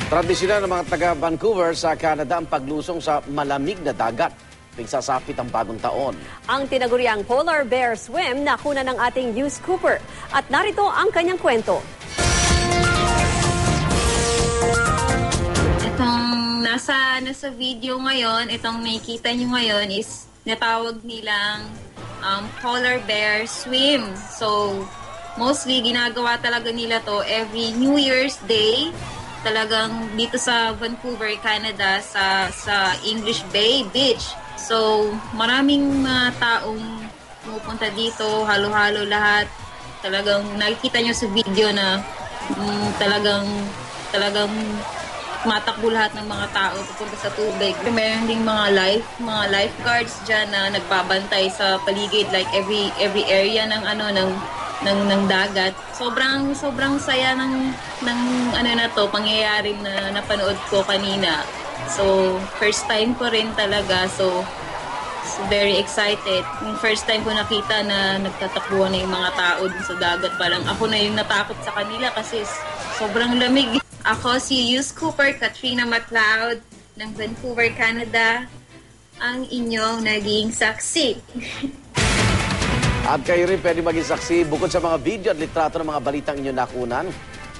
Tradisyonal ng mga taga-Vancouver sa Canada ang paglusong sa malamig na dagat tuwing sasapit ang bagong taon. Ang tinaguriang Polar Bear Swim nakuna ng ating Hughes Cooper. At narito ang kanyang kwento. Itong nasa video ngayon, itong nakikita nyo ngayon is natawag nilang Polar Bear Swim. So, mostly ginagawa talaga nila to every New Year's Day. Talagang dito sa Vancouver, Canada, sa English Bay Beach. So, maraming mga taong pumupunta dito, halo-halo lahat. Talagang nakikita nyo sa video na talagang matakbo lahat ng mga tao pupunta sa tubig. Meron ding mga lifeguards dyan na nagbabantay sa paligid, like every area ng dagat. Sobrang saya ng na to, pangyayari na napanood ko kanina. So, first time ko rin talaga. So very excited. Yung first time ko nakita na nagtatakbuhan na yung mga tao dun sa dagat. Parang ako na yung natakot sa kanila kasi sobrang lamig. Ako si Hughes Cooper, Katrina MacLeod ng Vancouver, Canada, ang inyong naging saksi. At kayo rin pwede maging saksi bukod sa mga video at litrato ng mga balitang inyong nakunan.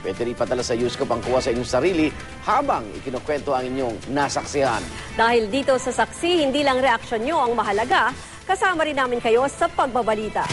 Pwede rin ipadala sa YouScoop ang kuha sa inyong sarili habang ikinukwento ang inyong nasaksihan. Dahil dito sa saksi, hindi lang reaksyon nyo ang mahalaga, kasama rin namin kayo sa pagbabalita.